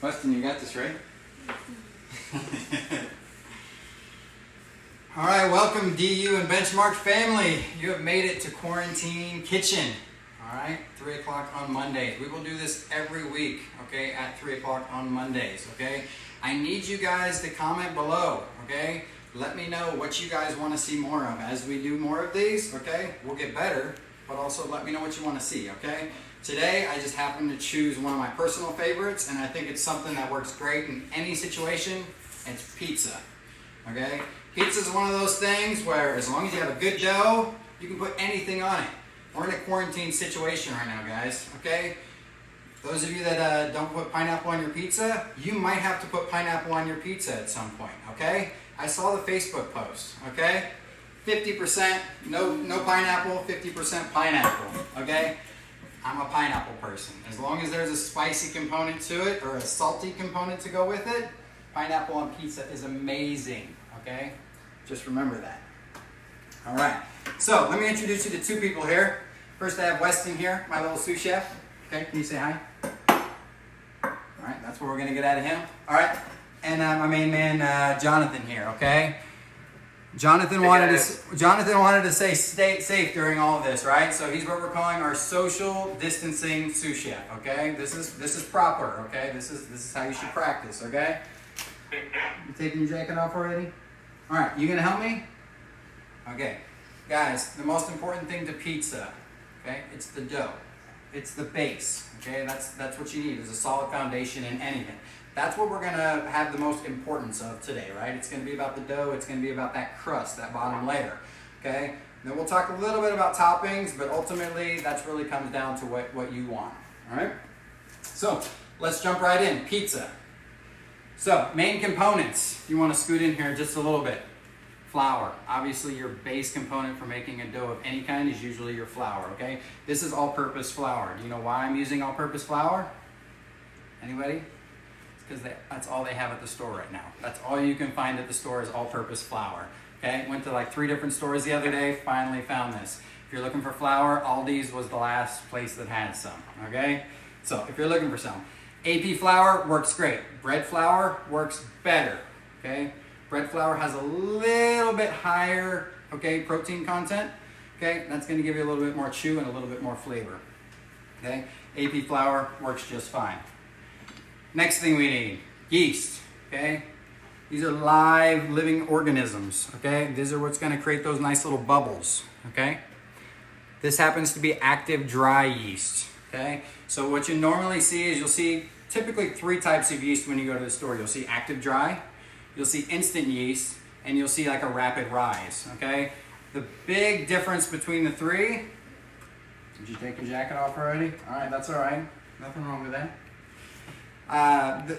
Weston, you got this, right? All right, welcome DU and Benchmark family. You have made it to Quarantine Kitchen. All right, 3 o'clock on Mondays. We will do this every week, okay, at 3 o'clock on Mondays, okay? I need you guys to comment below, okay? Let me know what you guys want to see more of. As we do more of these, okay, we'll get better, but also let me know what you want to see, okay? Today, I just happened to choose one of my personal favorites, and I think it's something that works great in any situation. It's pizza, okay? Pizza is one of those things where as long as you have a good dough, you can put anything on it. We're in a quarantine situation right now, guys, okay? Those of you that don't put pineapple on your pizza, you might have to put pineapple on your pizza at some point, okay? I saw the Facebook post, okay? 50% no pineapple, 50% pineapple, okay? I'm a pineapple person. As long as there's a spicy component to it or a salty component to go with it, pineapple on pizza is amazing, okay? Just remember that. All right, so let me introduce you to two people here. First I have Weston here, my little sous chef. Okay, can you say hi? All right, that's what we're gonna get out of him. All right, and my main man, Jonathan here, okay? Jonathan wanted to stay safe during all of this, right? So he's what we're calling our social distancing sous chef, okay? This is proper, okay? This is how you should practice, okay? You taking your jacket off already? All right, you gonna help me? Okay, guys, the most important thing to pizza, okay? It's the dough. It's the base, okay? That's what you need, is a solid foundation in anything. That's what we're gonna have the most importance of today, right? It's gonna be about the dough, it's gonna be about that crust, that bottom layer, okay? Then we'll talk a little bit about toppings, but ultimately that's really comes down to what you want, all right? So let's jump right in, pizza. So main components, you wanna scoot in here just a little bit. Flour, obviously your base component for making a dough of any kind is usually your flour, okay? This is all-purpose flour. Do you know why I'm using all-purpose flour? Anybody? Because that's all they have at the store right now. That's all you can find at the store is all-purpose flour. Okay, went to like 3 different stores the other day, finally found this. If you're looking for flour, Aldi's was the last place that had some, okay? So if you're looking for some. AP flour works great. Bread flour works better, okay? Bread flour has a little bit higher, okay, protein content, okay? That's gonna give you a little bit more chew and a little bit more flavor, okay? AP flour works just fine. Next thing we need, yeast, okay? These are live, living organisms, okay? These are what's gonna create those nice little bubbles, okay? This happens to be active dry yeast, okay? So what you normally see is you'll see typically 3 types of yeast when you go to the store. You'll see active dry, you'll see instant yeast, and you'll see like a rapid rise, okay? The big difference between the 3, did you take your jacket off already? All right, that's all right, nothing wrong with that.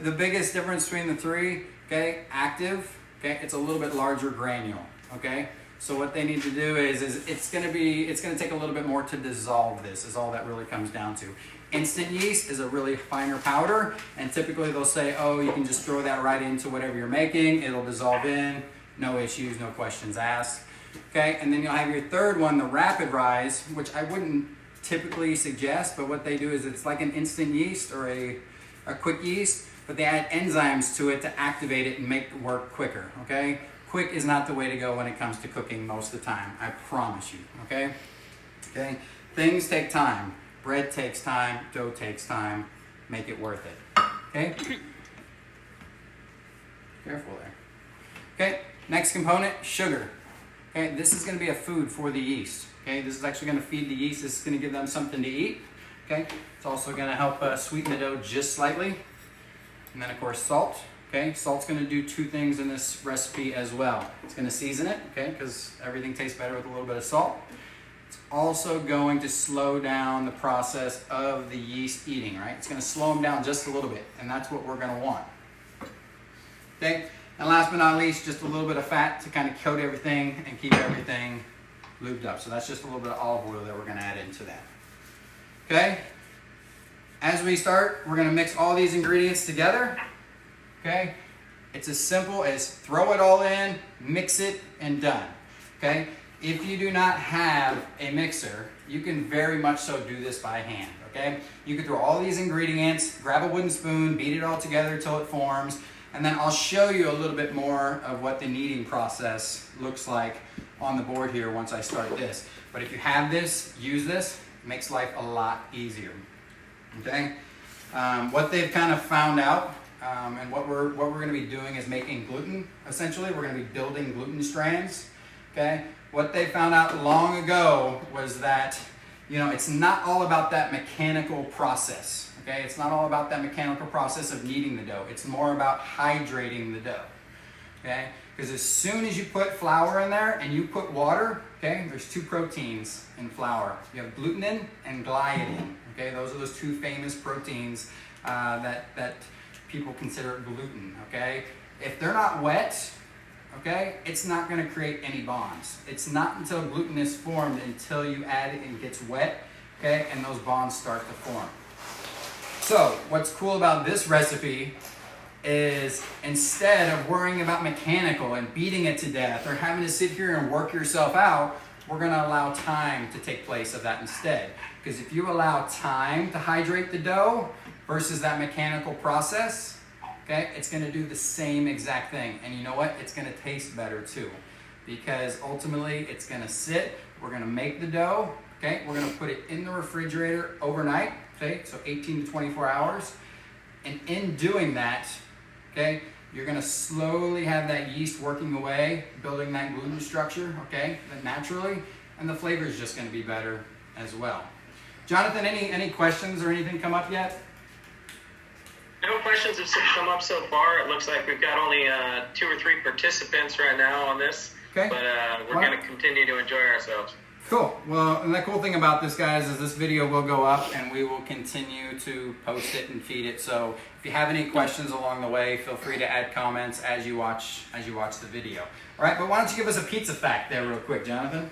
The biggest difference between the 3, okay, active, okay, it's a little bit larger granule, okay? So what they need to do is it's gonna take a little bit more to dissolve this, is all that really comes down to. Instant yeast is a really finer powder, and typically they'll say, oh, you can just throw that right into whatever you're making, it'll dissolve in, no issues, no questions asked, okay? And then you'll have your third one, the rapid rise, which I wouldn't typically suggest, but what they do is it's like an instant yeast or a quick yeast, but they add enzymes to it to activate it and make it work quicker, okay? Quick is not the way to go when it comes to cooking most of the time, I promise you, okay? Okay, things take time. Bread takes time, dough takes time, make it worth it, okay? Careful there. Okay, next component, sugar. Okay, this is gonna be a food for the yeast, okay? This is actually gonna feed the yeast, this is gonna give them something to eat. Okay, it's also going to help sweeten the dough just slightly. And then of course salt, okay? Salt's going to do 2 things in this recipe as well. It's going to season it, okay, because everything tastes better with a little bit of salt. It's also going to slow down the process of the yeast eating, right? It's going to slow them down just a little bit, and that's what we're going to want. Okay, and last but not least, just a little bit of fat to kind of coat everything and keep everything lubed up. So that's just a little bit of olive oil that we're going to add into that. Okay, as we start, we're gonna mix all these ingredients together, okay? It's as simple as throw it all in, mix it, and done, okay? if you do not have a mixer, you can very much so do this by hand, okay? You can throw all these ingredients, grab a wooden spoon, beat it all together until it forms, and then I'll show you a little bit more of what the kneading process looks like on the board here once I start this. But if you have this, use this. It makes life a lot easier, okay? What they've kind of found out, and what we're going to be doing is making gluten, essentially. We're going to be building gluten strands, okay? What they found out long ago was that, you know, it's not all about that mechanical process, okay? It's not all about that mechanical process of kneading the dough. It's more about hydrating the dough, okay? Because as soon as you put flour in there and you put water, okay, there's two proteins in flour. You have glutenin and gliadin, okay? Those are those two famous proteins that people consider gluten, okay? If they're not wet, okay, it's not going to create any bonds. It's not until gluten is formed until you add it and it gets wet, okay, and those bonds start to form. So what's cool about this recipe is instead of worrying about mechanical and beating it to death or having to sit here and work yourself out, we're going to allow time to take place of that instead. Because if you allow time to hydrate the dough versus that mechanical process, okay, it's going to do the same exact thing. And you know what? It's going to taste better too. Because ultimately it's going to sit, we're going to make the dough, okay? We're going to put it in the refrigerator overnight, okay? So 18 to 24 hours. And in doing that, okay, you're going to slowly have that yeast working away, building that gluten structure, okay, naturally, and the flavor is just going to be better as well. Jonathan, any questions or anything come up yet? No questions have come up so far. It looks like we've got only 2 or 3 participants right now on this, okay. But we're going to continue to enjoy ourselves. Cool. Well, and the cool thing about this, guys, is this video will go up and we will continue to post it and feed it. So if you have any questions along the way, feel free to add comments as you watch the video. All right, but why don't you give us a pizza fact there real quick, Jonathan?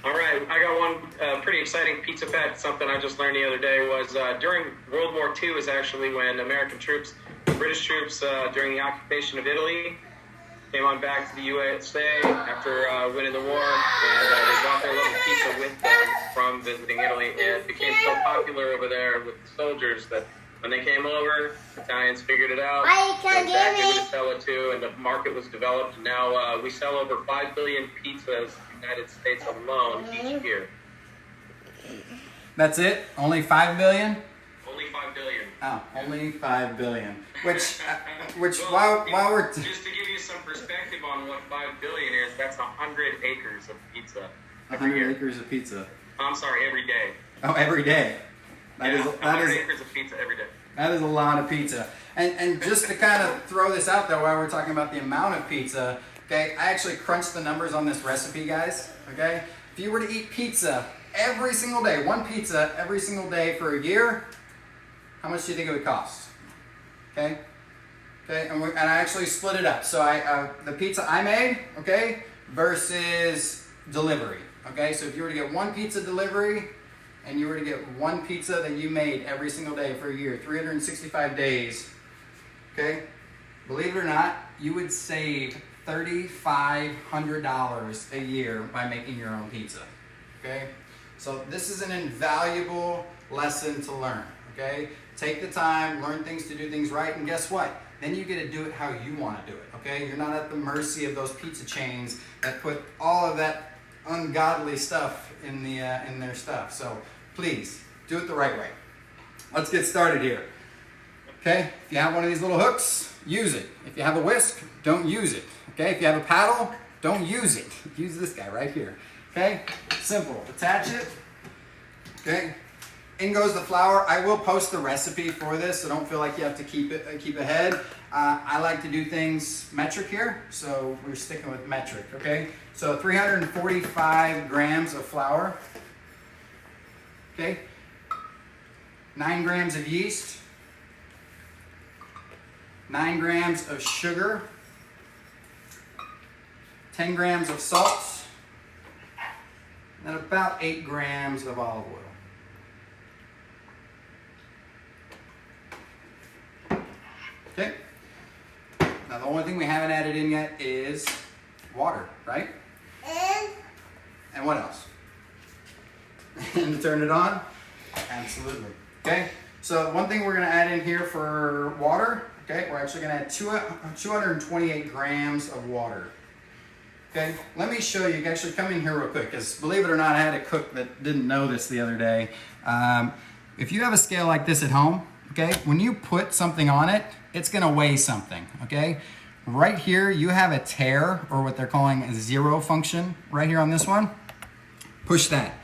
All right, I got one pretty exciting pizza fact. Something I just learned the other day was during World War II is actually when American troops, British troops during the occupation of Italy, came on back to the USA after winning the war, and they brought their little pizza with them from visiting Italy. And it became so popular over there with the soldiers that when they came over, Italians figured it out. They were back able to sell it too, and the market was developed. And now we sell over 5 billion pizzas in the United States alone each year. That's it? Only 5 billion? Only 5 billion. Oh, only 5 billion. Which well, while we're... just to give you some perspective on what 5 billion is, that's 100 acres of pizza. 100 acres of pizza. I'm sorry, every day. Oh, every day. That is 100 acres of pizza every day. That is a lot of pizza. And just to kind of throw this out there while we're talking about the amount of pizza, okay, I actually crunched the numbers on this recipe, guys, okay? If you were to eat pizza every single day, one pizza every single day for a year, how much do you think it would cost? Okay? Okay, and I actually split it up. So the pizza I made, okay, versus delivery, okay? So if you were to get one pizza delivery, and you were to get one pizza that you made every single day for a year, 365 days, okay? Believe it or not, you would save $3,500 a year by making your own pizza, okay? So this is an invaluable lesson to learn, okay? Take the time, learn things to do things right, and guess what? Then you get to do it how you want to do it, okay? You're not at the mercy of those pizza chains that put all of that ungodly stuff in their stuff. So please do it the right way. Let's get started here. Okay, if you have one of these little hooks, use it. If you have a whisk, don't use it. Okay, if you have a paddle, don't use it. Use this guy right here. Okay, simple. Attach it. Okay, in goes the flour. I will post the recipe for this, so don't feel like you have to keep ahead. I like to do things metric here, so we're sticking with metric. Okay, so 345 grams of flour. Okay, 9 grams of yeast, 9 grams of sugar, 10 grams of salt, and about 8 grams of olive oil. Okay, now the only thing we haven't added in yet is water, right? And what else? And to turn it on? Absolutely. Okay, so one thing we're gonna add in here for water, okay, we're actually gonna add 228 grams of water. Okay, let me show you, actually come in here real quick, because believe it or not, I had a cook that didn't know this the other day. If you have a scale like this at home, okay, when you put something on it, it's gonna weigh something, okay? Right here, you have a tare, or what they're calling a zero function, right here on this one. Push that.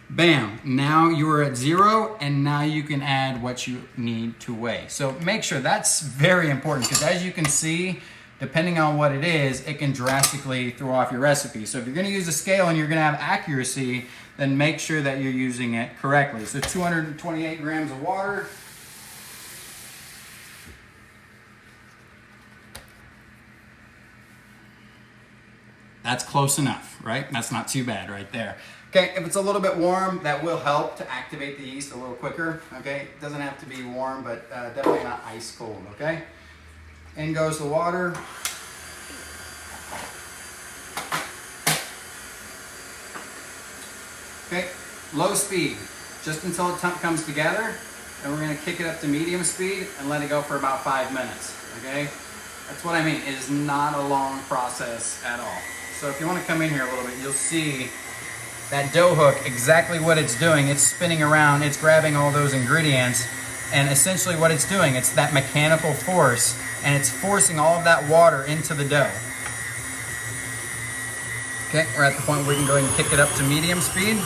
Bam, now you are at 0, and now you can add what you need to weigh. So make sure, that's very important, because as you can see, depending on what it is, it can drastically throw off your recipe. So if you're gonna use a scale and you're gonna have accuracy, then make sure that you're using it correctly. So 228 grams of water. That's close enough, right? That's not too bad right there. Okay, if it's a little bit warm, that will help to activate the yeast a little quicker, okay? It doesn't have to be warm, but definitely not ice cold, okay? In goes the water. Okay, low speed, just until it comes together, and we're gonna kick it up to medium speed and let it go for about 5 minutes, okay? That's what I mean, it is not a long process at all. So if you wanna come in here a little bit, you'll see that dough hook, exactly what it's doing. It's spinning around, it's grabbing all those ingredients, and essentially what it's doing, it's that mechanical force, and it's forcing all of that water into the dough. Okay, we're at the point where we can go ahead and kick it up to medium speed.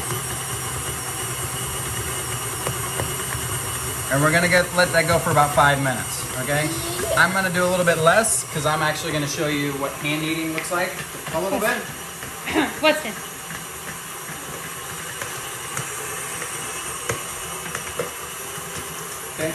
And we're gonna let that go for about 5 minutes, okay? I'm gonna do a little bit less, because I'm actually gonna show you what hand kneading looks like a little bit. What's it? Okay.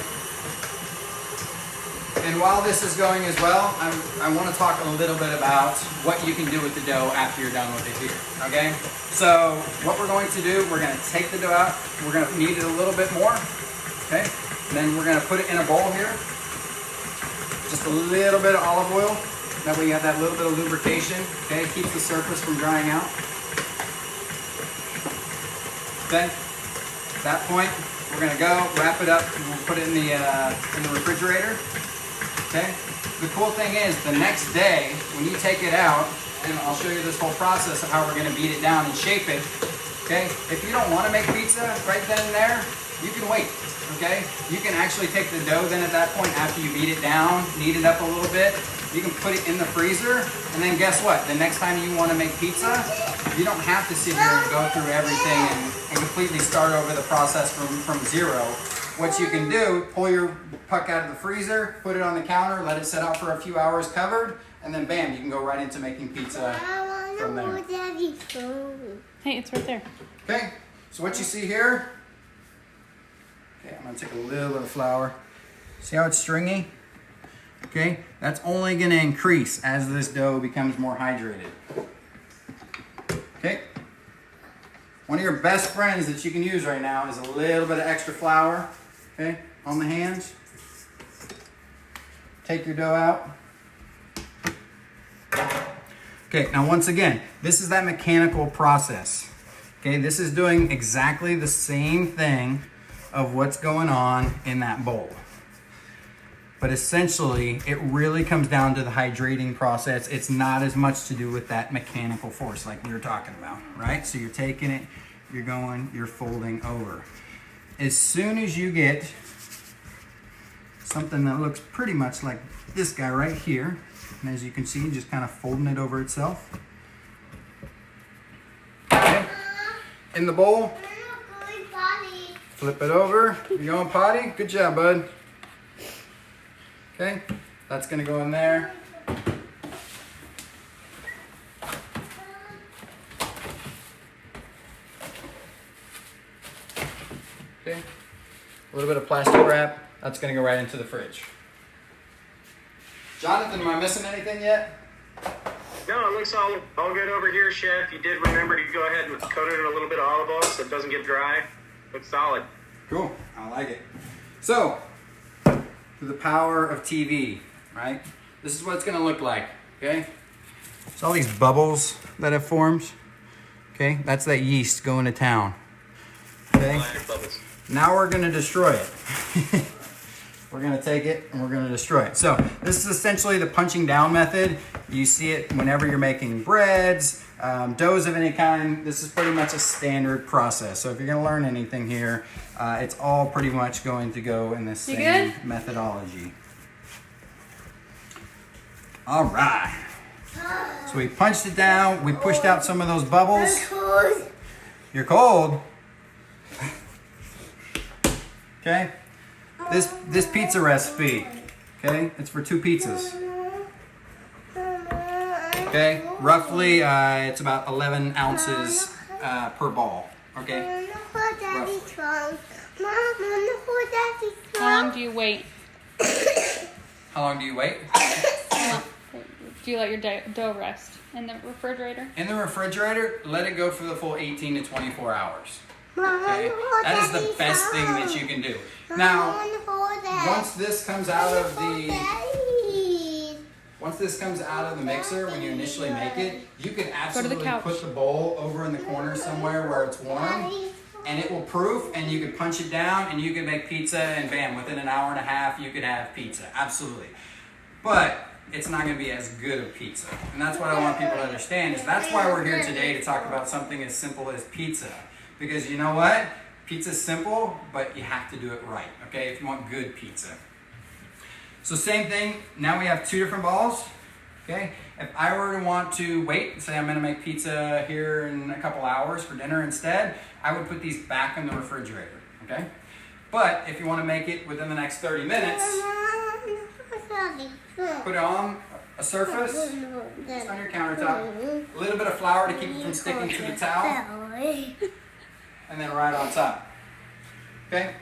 And while this is going as well, I want to talk a little bit about what you can do with the dough after you're done with it here, okay? So what we're going to do, we're going to take the dough out, we're going to knead it a little bit more, okay? And then we're going to put it in a bowl here. Just a little bit of olive oil. That way you have that little bit of lubrication, okay? Keeps the surface from drying out. Okay, at that point, we're gonna go wrap it up and we'll put it in the refrigerator. Okay. The cool thing is, the next day when you take it out, and I'll show you this whole process of how we're gonna beat it down and shape it. Okay. If you don't want to make pizza right then and there, you can wait. Okay. You can actually take the dough then at that point after you beat it down, knead it up a little bit. You can put it in the freezer, and then guess what? The next time you want to make pizza, you don't have to sit here and go through everything and completely start over the process from zero. What you can do, pull your puck out of the freezer, put it on the counter, let it set out for a few hours covered, and then bam, you can go right into making pizza from there. Hey, it's right there. Okay, so what you see here, okay, I'm gonna take a little bit of flour. See how it's stringy? Okay, that's only gonna increase as this dough becomes more hydrated. Okay, one of your best friends that you can use right now is a little bit of extra flour, okay, on the hands. Take your dough out. Okay, now once again, this is that mechanical process. Okay, this is doing exactly the same thing of what's going on in that bowl. But essentially, it really comes down to the hydrating process. It's not as much to do with that mechanical force like we were talking about, right? So you're taking it, you're going, you're folding over. As soon as you get something that looks pretty much like this guy right here, and as you can see, just kind of folding it over itself. Okay. In the bowl, flip it over. You going potty? Good job, bud. Okay, that's gonna go in there. Okay, a little bit of plastic wrap. That's gonna go right into the fridge. Jonathan, am I missing anything yet? No, it looks all good over here, Chef. You did remember to go ahead and coat it in a little bit of olive oil so it doesn't get dry. Looks solid. Cool, I like it. So, through the power of TV, right? This is what it's gonna look like, okay? So all these bubbles that have formed, Okay, that's that yeast going to town. Okay, now we're gonna destroy it. We're gonna take it and we're gonna destroy it. So this is essentially the punching down method. You see it whenever you're making breads, doughs of any kind. This is pretty much a standard process. So if you're gonna learn anything here, it's all pretty much going to go in the same methodology. All right. So we punched it down. We pushed out some of those bubbles. You're cold. Okay. This pizza recipe. Okay, it's for 2 pizzas. Okay, roughly it's about 11 ounces per ball. Okay. How long do you wait? How long do you wait? Do you let your dough rest in the refrigerator? In the refrigerator, let it go for the full 18 to 24 hours. Okay? That is the best thing that you can do. Now, once this comes out of the mixer, when you initially make it, you can absolutely put the bowl over in the corner somewhere where it's warm, and it will proof, and you can punch it down, and you can make pizza, and bam, within an hour and a half, you could have pizza. Absolutely. But it's not going to be as good of pizza. And that's what I want people to understand, is that's why we're here today to talk about something as simple as pizza. Because you know what? Pizza's simple, but you have to do it right, okay? If you want good pizza. So same thing, now we have 2 different balls, okay? If I were to want to wait, say I'm gonna make pizza here in a couple hours for dinner instead, I would put these back in the refrigerator, okay? But if you wanna make it within the next 30 minutes, put it on a surface, just on your countertop, a little bit of flour to keep it from sticking to the towel, and then right on top. Okay?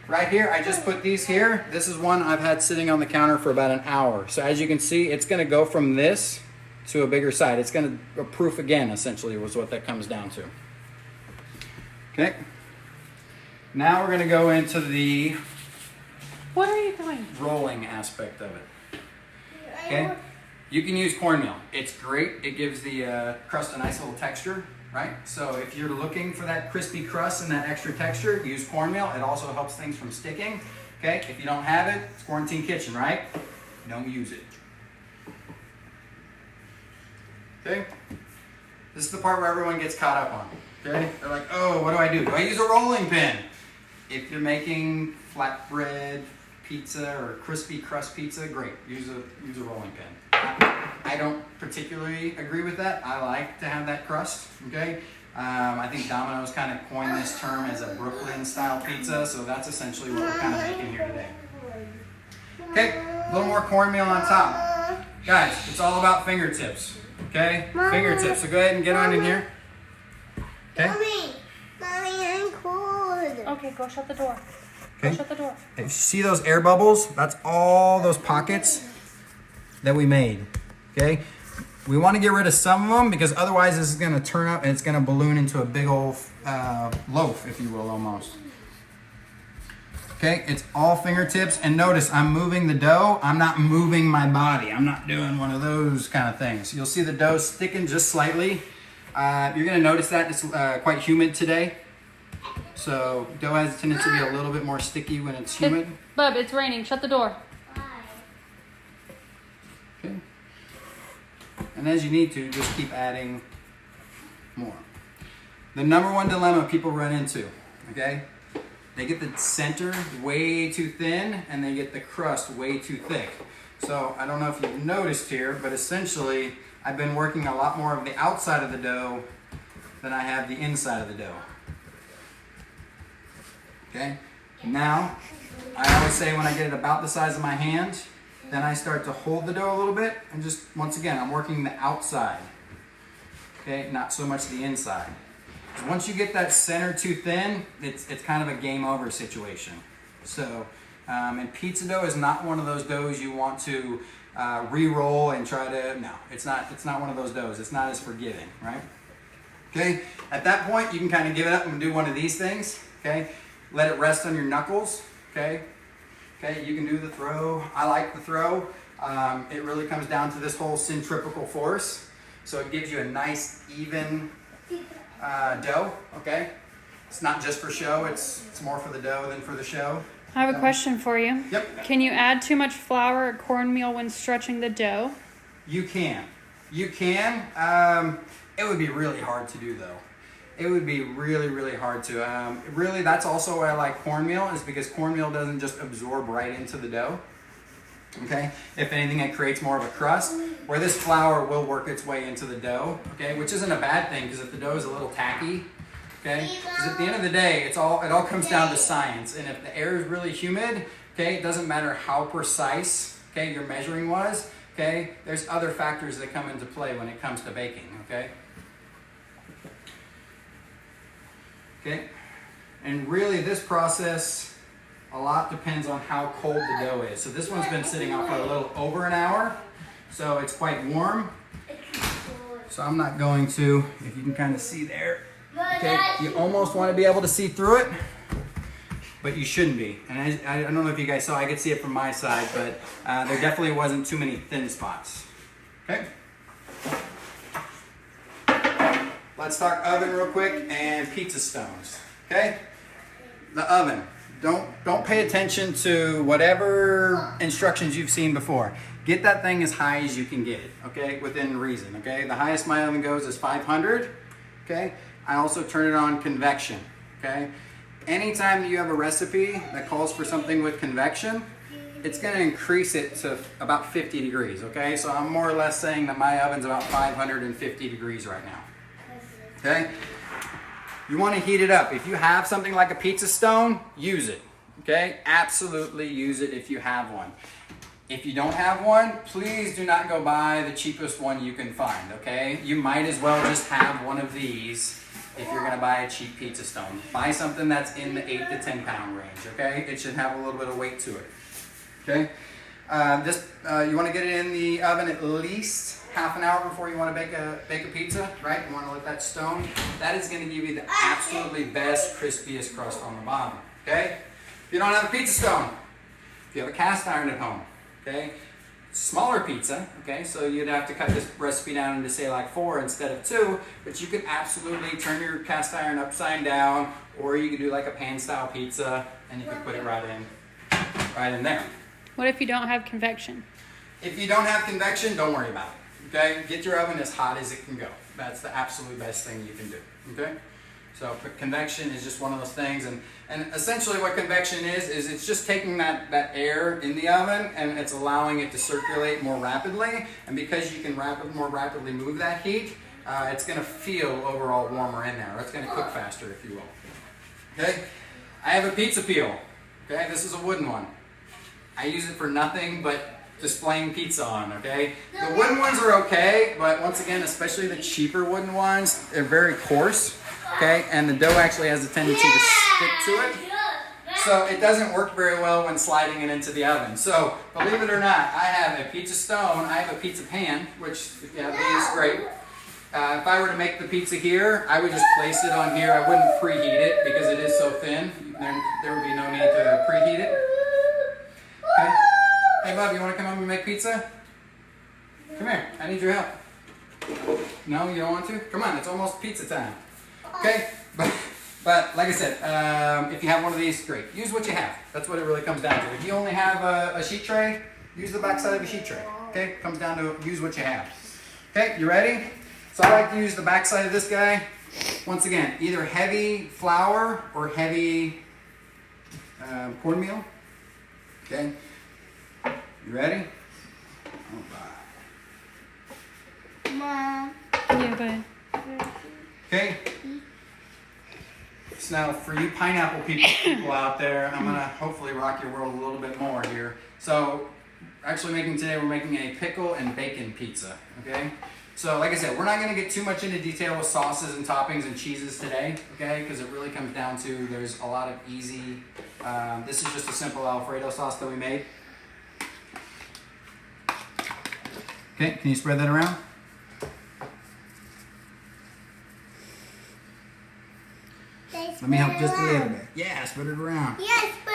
Right here, I just put these here. This is one I've had sitting on the counter for about an hour. So as you can see, it's gonna go from this to a bigger side. It's gonna proof again, essentially, was what that comes down to. Okay? Now we're gonna go into the What are you doing? rolling aspect of it. Okay? You can use cornmeal. It's great. It gives the crust a nice little texture, right? So if you're looking for that crispy crust and that extra texture, use cornmeal. It also helps things from sticking. Okay? If you don't have it, it's Quarantine Kitchen, right? Don't use it. Okay? This is the part where everyone gets caught up on. Okay? They're like, oh, what do I do? Do I use a rolling pin? If you're making flatbread pizza or crispy crust pizza, great. Use a rolling pin. I don't particularly agree with that. I like to have that crust. Okay. I think Domino's kind of coined this term as a Brooklyn style pizza, so that's essentially what we're kind of making here today. Okay, a little more cornmeal on top. Guys, it's all about fingertips. Okay, fingertips. So go ahead and get on in here. Okay. Mommy, I'm cold. Okay, go shut the door. Okay. Go shut the door. If you see those air bubbles, that's all those pockets that we made. Okay. We want to get rid of some of them because otherwise this is going to turn up and it's going to balloon into a big old loaf, if you will, almost. Okay, it's all fingertips. And notice I'm moving the dough. I'm not moving my body. I'm not doing one of those kind of things. You'll see the dough sticking just slightly. You're going to notice that it's quite humid today. So dough has a tendency to be a little bit more sticky when it's humid. Bub, it's raining. Shut the door. Okay. And as you need to, just keep adding more. The number one dilemma people run into, okay? They get the center way too thin and they get the crust way too thick. So I don't know if you've noticed here, but essentially I've been working a lot more of the outside of the dough than I have the inside of the dough. Okay? Now, I always say when I get it about the size of my hand, then I start to hold the dough a little bit and just, once again, I'm working the outside. Okay? Not so much the inside. So once you get that center too thin, it's kind of a game over situation. So, and pizza dough is not one of those doughs you want to re-roll and try to, no, it's not one of those doughs. It's not as forgiving, right? Okay? At that point, you can kind of give it up and do one of these things, okay? Let it rest on your knuckles, okay? Okay, you can do the throw. I like the throw. It really comes down to this whole centrifugal force. So it gives you a nice, even dough, okay? It's not just for show, it's more for the dough than for the show. I have a question for you. Yep. Can you add too much flour or cornmeal when stretching the dough? You can. You can. It would be really hard to do though. It would be really, really hard to. Really, that's also why I like cornmeal, is because cornmeal doesn't just absorb right into the dough. Okay? If anything, it creates more of a crust, where this flour will work its way into the dough, okay? Which isn't a bad thing, because if the dough is a little tacky, okay? Because at the end of the day, it all comes down to science. And if the air is really humid, okay, it doesn't matter how precise, okay, your measuring was, okay? There's other factors that come into play when it comes to baking, okay? Okay? And really, this process, a lot depends on how cold the dough is. So this one's been sitting out for a little over an hour, so it's quite warm. So I'm not going to, if you can kind of see there, okay, you almost want to be able to see through it, but you shouldn't be. And I don't know if you guys saw, I could see it from my side, but there definitely wasn't too many thin spots. Okay? Let's talk oven real quick and pizza stones. Okay? The oven. Don't pay attention to whatever instructions you've seen before. Get that thing as high as you can get it, okay? Within reason, okay? The highest my oven goes is 500, okay? I also turn it on convection, okay? Anytime you have a recipe that calls for something with convection, it's gonna increase it to about 50 degrees, okay? So I'm more or less saying that my oven's about 550 degrees right now, okay? You want to heat it up. If you have something like a pizza stone, use it. Okay? Absolutely use it if you have one. If you don't have one, please do not go buy the cheapest one you can find. Okay? You might as well just have one of these if you're going to buy a cheap pizza stone. Buy something that's in the 8 to 10 pound range. Okay? It should have a little bit of weight to it. Okay? You want to get it in the oven at least half an hour before you want to bake a pizza, right? You want to let that stone. That is going to give you the absolutely best, crispiest crust on the bottom, okay? If you don't have a pizza stone, if you have a cast iron at home, okay? Smaller pizza, okay? So you'd have to cut this recipe down into, say, like 4 instead of 2, but you could absolutely turn your cast iron upside down, or you could do like a pan-style pizza, and you could put it right in there. What if you don't have convection? If you don't have convection, don't worry about it. Okay, get your oven as hot as it can go. That's the absolute best thing you can do. Okay, so convection is just one of those things, and essentially what convection is it's just taking that air in the oven and it's allowing it to circulate more rapidly. And because you can more rapidly move that heat, it's going to feel overall warmer in there. It's going to cook faster, if you will. Okay, I have a pizza peel. Okay, this is a wooden one. I use it for nothing but displaying pizza on, okay? The wooden ones are okay, but once again, especially the cheaper wooden ones, they're very coarse, okay? And the dough actually has a tendency to stick to it. So it doesn't work very well when sliding it into the oven. So believe it or not, I have a pizza stone, I have a pizza pan, which if you have these, great. If I were to make the pizza here, I would just place it on here. I wouldn't preheat it because it is so thin. There would be no need to preheat it. Okay? Hey, Bob, you want to come home and make pizza? Come here. I need your help. No, you don't want to? Come on, it's almost pizza time. Okay? But like I said, if you have one of these, great. Use what you have. That's what it really comes down to. If you only have a sheet tray, use the back side of a sheet tray. Okay? Comes down to use what you have. Okay, you ready? So I like to use the back side of this guy. Once again, either heavy flour or heavy cornmeal. Okay? You ready? Mom. Yeah, bud. Okay. So now for you pineapple people out there, I'm gonna hopefully rock your world a little bit more here. So actually we're making a pickle and bacon pizza, okay? So like I said, we're not gonna get too much into detail with sauces and toppings and cheeses today, okay? Because it really comes down to, there's a lot of easy, this is just a simple Alfredo sauce that we made. Okay, can you spread that around? Let me help just a little bit. Yeah, spread it around. Yes, but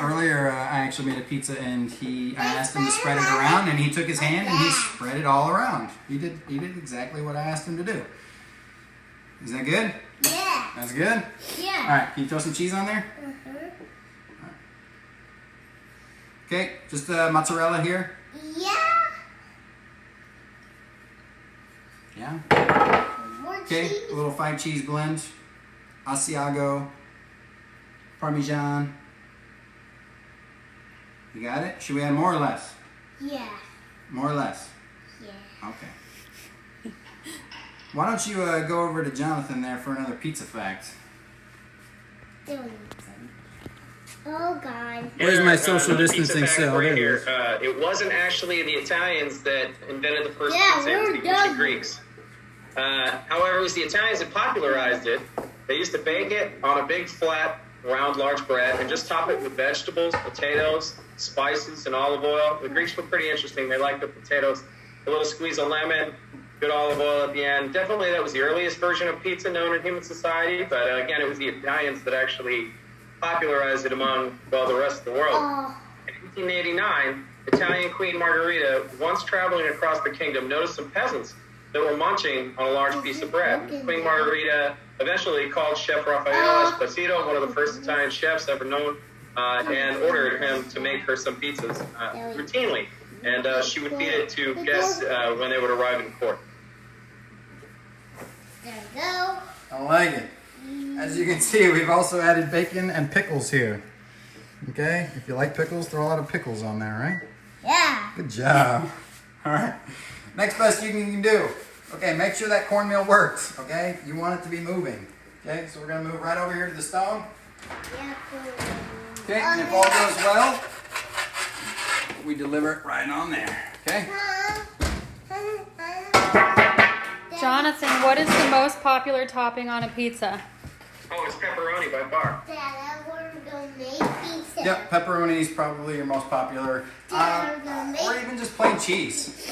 Earlier, I actually made a pizza and I asked him to spread it around, and he took his hand and he spread it all around. He did exactly what I asked him to do. Is that good? Yeah. That's good? Yeah. All right, can you throw some cheese on there? Okay, just mozzarella here. Yeah. Yeah. More Okay, cheese. a little 5 cheese blend. Asiago. Parmesan. You got it? Should we add more or less? Yeah. More or less? Yeah. Okay. Why don't you go over to Jonathan there for another pizza fact? Don't need some. Oh God. Where's my Here, social another pizza distancing fact cell? right There it here. is. It wasn't actually the Italians that invented the first Yeah, pizza. It was we're the done. ancient Greeks. However, it was the Italians that popularized it. They used to bake it on a big, flat, round, large bread and just top it with vegetables, potatoes, spices, and olive oil. The Greeks were pretty interesting. They liked the potatoes, a little squeeze of lemon, good olive oil at the end. Definitely that was the earliest version of pizza known in human society, but again, it was the Italians that actually popularized it among, well, the rest of the world. Oh. In 1889, Italian Queen Margherita, once traveling across the kingdom, noticed some peasants that were munching on a large piece of bread. Queen Margherita eventually called Chef Raffaele Esposito, one of the first Italian chefs ever known, and ordered him to make her some pizzas routinely. And she would feed it to guests when they would arrive in court. There we go. I like it. As you can see, we've also added bacon and pickles here. Okay? If you like pickles, throw a lot of pickles on there, right? Yeah. Good job. All right. Next best you can do. Okay, make sure that cornmeal works. Okay? You want it to be moving. Okay? So we're going to move right over here to the stone. Yeah. Okay? And if all goes well, we deliver it right on there. Okay? Jonathan, what is the most popular topping on a pizza? Oh, it's pepperoni by far. Dad, I want to go make pizza. Yep, pepperoni is probably your most popular. Or even just plain cheese.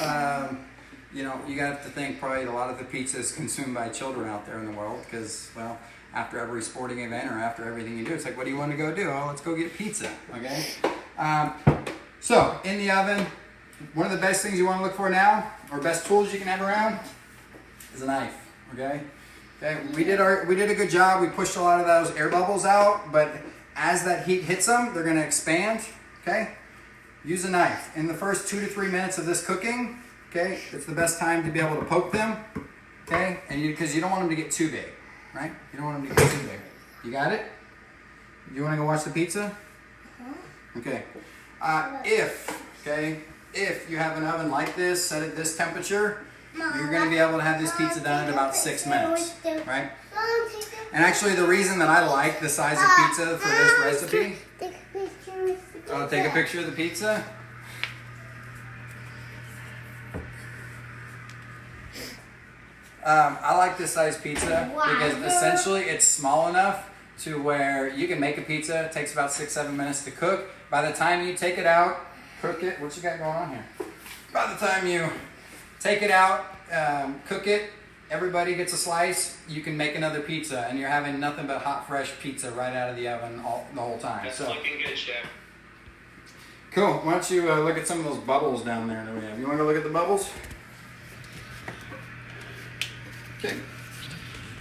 You know, you got to think probably a lot of the pizza is consumed by children out there in the world because, well, after every sporting event or after everything you do, it's like, what do you want to go do? Oh, let's go get pizza, okay? So, in the oven, one of the best things you want to look for now, or best tools you can have around, is a knife, okay? Okay, we did a good job. We pushed a lot of those air bubbles out, but as that heat hits them, they're going to expand, okay? Use a knife. In the first 2 to 3 minutes of this cooking, okay, it's the best time to be able to poke them, okay? And because you don't want them to get too big, right? You don't want them to get too big. You got it? You want to go watch the pizza? Okay. If you have an oven like this, set at this temperature, you're going to be able to have this pizza done in about 6 minutes, right? And actually, the reason that I like the size of pizza for this recipe, take a picture of the pizza. I like this size pizza because essentially it's small enough to where you can make a pizza. It takes about 6-7 minutes to cook. By the time you take it out, cook it. What you got going on here? By the time you take it out, cook it, everybody gets a slice, you can make another pizza, and you're having nothing but hot, fresh pizza right out of the oven the whole time. That's So looking good, Chef. cool. Why don't you look at some of those bubbles down there that we have? You want to go look at the bubbles? Okay.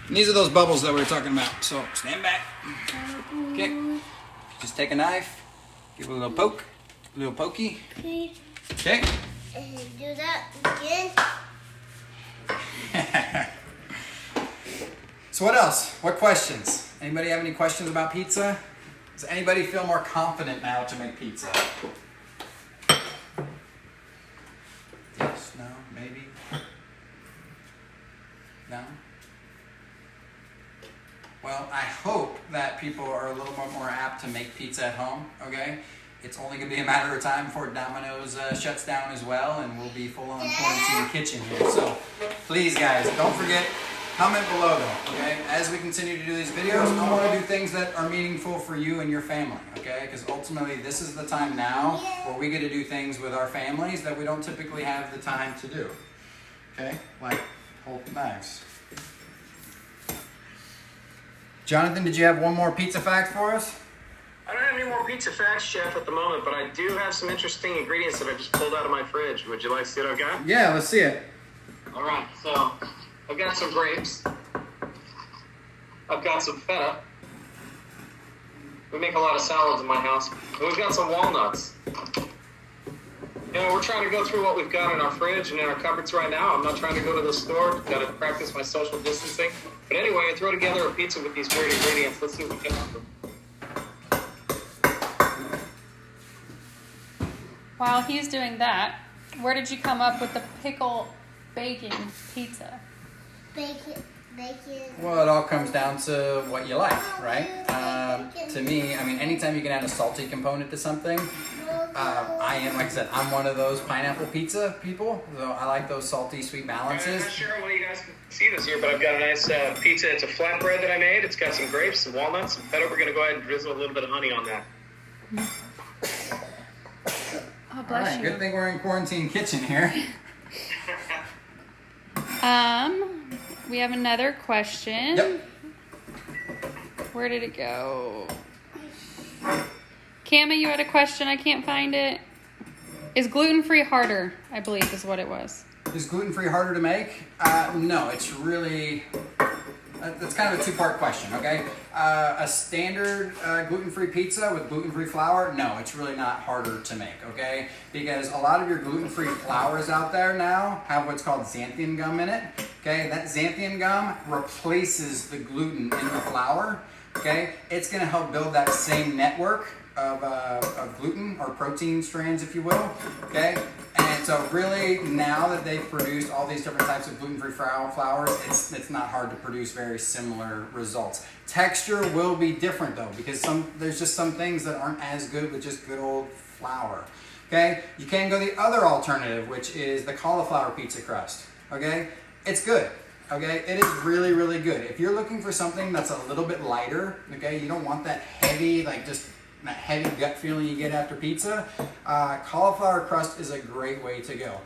And these are those bubbles that we were talking about. So stand back. Okay. Just take a knife, give it a little poke, a little pokey. Okay. Okay. And do that again. So what else? What questions? Anybody have any questions about pizza? Does anybody feel more confident now to make pizza? Yes, no, maybe? No? Well, I hope that people are a little bit more apt to make pizza at home, okay? It's only going to be a matter of time before Domino's shuts down as well, and we'll be full on quarantine kitchen here. So please, guys, don't forget, comment below though, okay? As we continue to do these videos, I want to do things that are meaningful for you and your family, okay? Because ultimately, this is the time now where we get to do things with our families that we don't typically have the time to do, okay? Like hold knives. Jonathan, did you have one more pizza fact for us? I don't have any more pizza facts, Chef, at the moment, but I do have some interesting ingredients that I just pulled out of my fridge. Would you like to see what I've got? Yeah, let's see it. All right, so I've got some grapes. I've got some feta. We make a lot of salads in my house. And we've got some walnuts. You know, we're trying to go through what we've got in our fridge and in our cupboards right now. I'm not trying to go to the store. Got to practice my social distancing. But anyway, I throw together a pizza with these weird ingredients. Let's see what we can do. While he's doing that, where did you come up with the pickle bacon pizza? Bacon. Well, it all comes down to what you like, right? To me, I mean, anytime you can add a salty component to something, I am, like I said, I'm one of those pineapple pizza people. So I like those salty, sweet I'm balances. not sure what you guys can see this year, but I've got a nice pizza. It's a flatbread that I made. It's got some grapes, some walnuts, some feta. We're going to go ahead and drizzle a little bit of honey on that. Oh, All bless right, you. good thing we're in quarantine kitchen here. We have another question. Yep. Where did it go? Cami, you had a question. I can't find it. Is gluten-free harder? I believe is what it was. Is gluten-free harder to make? No, it's really, that's kind of a two-part question, okay? A standard gluten-free pizza with gluten-free flour, no, it's really not harder to make, okay? Because a lot of your gluten-free flours out there now have what's called xanthan gum in it, okay? That xanthan gum replaces the gluten in the flour, okay? It's gonna help build that same network of gluten or protein strands, if you will, okay? And so really, now that they've produced all these different types of gluten-free flours, it's not hard to produce very similar results. Texture will be different though, because there's just some things that aren't as good with just good old flour, okay? You can go the other alternative, which is the cauliflower pizza crust, okay? It's good. Okay, it is really, really good. If you're looking for something that's a little bit lighter, okay, you don't want that heavy, like just that heavy gut feeling you get after pizza, cauliflower crust is a great way to go.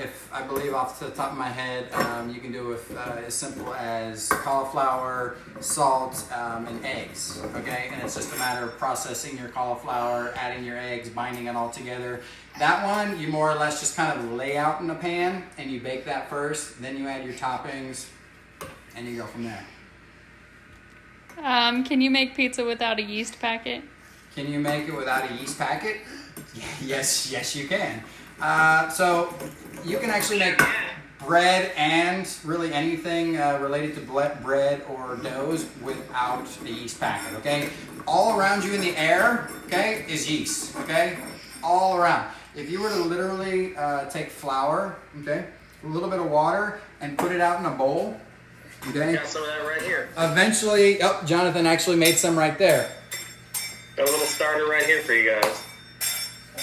If I believe off the top of my head, you can do it with as simple as cauliflower, salt, and eggs. Okay, and it's just a matter of processing your cauliflower, adding your eggs, binding it all together. That one, you more or less just kind of lay out in a pan and you bake that first, then you add your toppings, and you go from there. Can you make pizza without a yeast packet? Can you make it without a yeast packet? Yes, you can. So you can actually make bread and really anything related to bread or doughs without the yeast packet, okay? All around you in the air, okay, is yeast, okay? All around. If you were to literally take flour, okay, a little bit of water and put it out in a bowl, okay? Got some of that right here. Eventually, oh, Jonathan actually made some right there. Got a little starter right here for you guys.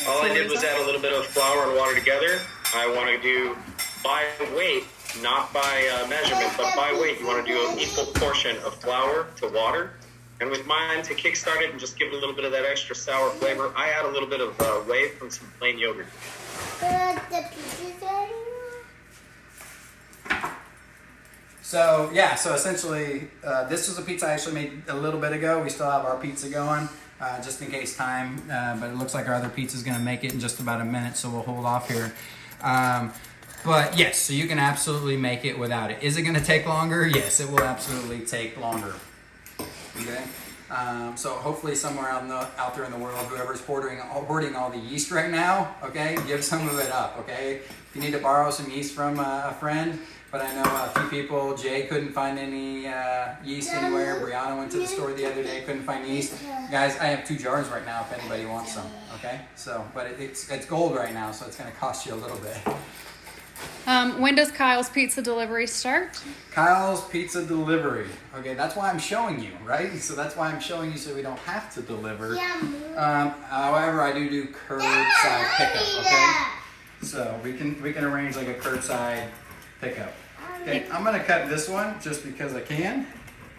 All I did was add a little bit of flour and water together. I want to do by weight, not by measurement, but by weight. You want to do an equal portion of flour to water. And with mine, to kickstart it and just give it a little bit of that extra sour flavor, I add a little bit of whey from some plain yogurt. The pizza's ready. So yeah, so essentially, this was a pizza I actually made a little bit ago. We still have our pizza going, just in case time, but it looks like our other pizza is going to make it in just about a minute, so we'll hold off here. But yes, so you can absolutely make it without it. Is it going to take longer? Yes, it will absolutely take longer. Okay. So hopefully somewhere out there in the world, whoever's hoarding all the yeast right now, okay, give some of it up, okay? If you need to borrow some yeast from a friend, but I know a few people, Jay couldn't find any yeast anywhere. Brianna went to the store the other day, couldn't find yeast. Guys, I have 2 jars right now if anybody wants some, okay? So, but it's gold right now, so it's gonna cost you a little bit. When does Kyle's Pizza delivery start? Kyle's Pizza Delivery. Okay, that's why I'm showing you, right? So that's why I'm showing you so we don't have to deliver. However, I do curbside pickup, okay? So we can arrange like a curbside pickup. Okay, I'm gonna cut this one just because I can.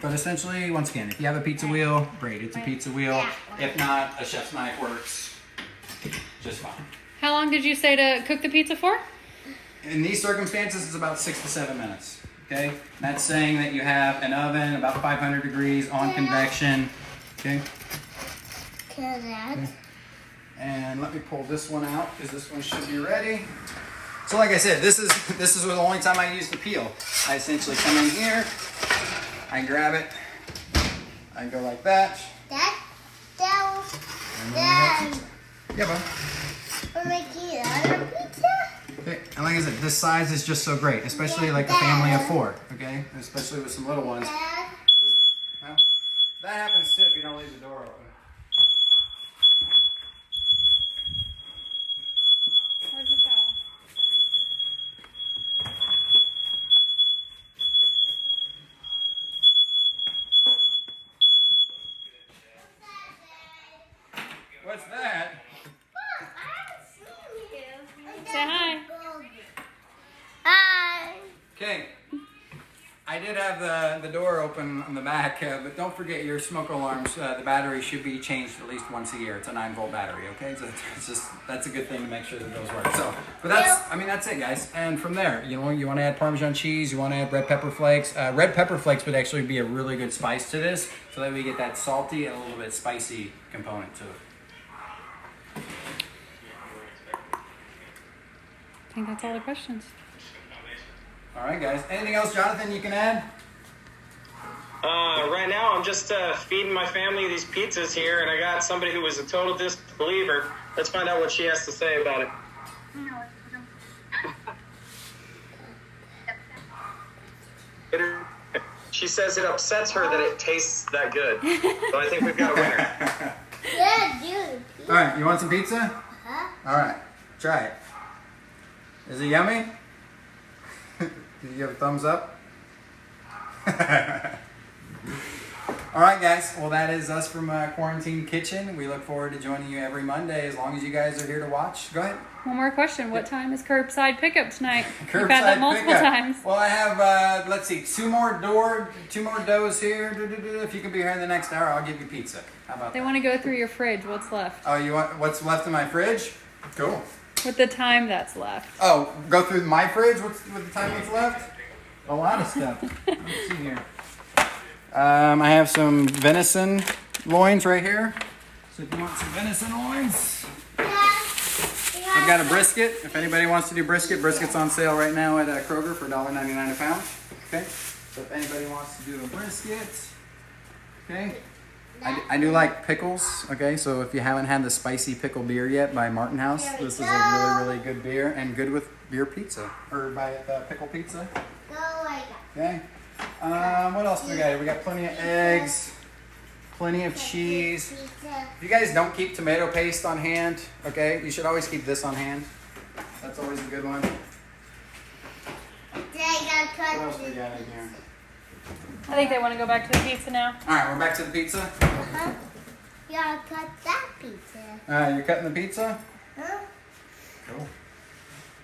But essentially, once again, if you have a pizza wheel, great, it's a pizza wheel. If not, a chef's knife works just fine. How long did you say to cook the pizza for? In these circumstances, it's about 6 to 7 minutes. Okay, that's saying that you have an oven about 500 degrees on convection. Okay. And let me pull this one out because this one should be ready. So, like I said, this is the only time I use the peel. I essentially come in here, I grab it, I go like that. That was And then we have pizza. Yeah, bud. we're making another pizza. Okay, and like I said, this size is just so great, especially like a family of 4, okay? Especially with some little ones. Dad, Well, that happens too if you don't leave the door open. Where's the towel? What's that? Say hi. Hi. Okay. I did have the door open on the back, but don't forget your smoke alarms. The battery should be changed at least once a year. It's a 9-volt battery, okay? So it's just that's a good thing to make sure that those work. So, but that's it, guys. And from there, you want to add Parmesan cheese, you want to add red pepper flakes. Red pepper flakes would actually be a really good spice to this, so that we get that salty and a little bit spicy component to it. I think that's all the questions. All right, guys. Anything else, Jonathan, you can add? Right now, I'm just feeding my family these pizzas here, and I got somebody who was a total disbeliever. Let's find out what she has to say about it. She says it upsets her that it tastes that good. So I think we've got a winner. Yeah, dude. All right, you want some pizza? Huh? All right, try it. Is it yummy? Did you give a thumbs up? All right, guys. Well, that is us from Quarantine Kitchen. We look forward to joining you every Monday as long as you guys are here to watch. Go ahead. One more question. What time is curbside pickup tonight? You've had Curbside that multiple pickup. times. Well, I have, let's see, two more doughs here. If you can be here in the next hour, I'll give you pizza. How about They that? want to go through your fridge. What's left? Oh, you want what's left in my fridge? Cool. With the time that's left. Oh, go through my fridge. What's with the time that's left? A lot of stuff. Let's see here. I have some venison loins right here. So if you want some venison loins, I've got a brisket. If anybody wants to do brisket's on sale right now at Kroger for $1.99 a pound. Okay. So if anybody wants to do a brisket, okay. I do like pickles, okay, so if you haven't had the spicy pickle beer yet by Martin House, this is a really, really good beer and good with beer pizza, or by pickle pizza, Go like that. okay. What else do we got here? We got plenty of eggs, plenty of cheese. Pizza. If you guys don't keep tomato paste on hand, okay, you should always keep this on hand. That's always a good one. Then I What else got we cut got in here? I think they want to go back to the pizza now. All right, we're back to the pizza. Huh? You gotta cut that pizza. All right, you're cutting the pizza? Huh? Cool.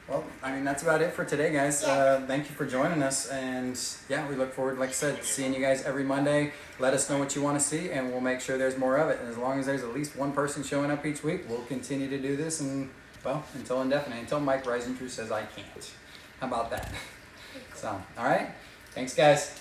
Well, I mean, that's about it for today, guys. Thank you for joining us. And yeah, we look forward, like I said, seeing you guys every Monday. Let us know what you want to see, and we'll make sure there's more of it. And as long as there's at least one person showing up each week, we'll continue to do this. And, well, until indefinite, until Mike Risentrue says I can't. How about that? So, all right. Thanks, guys.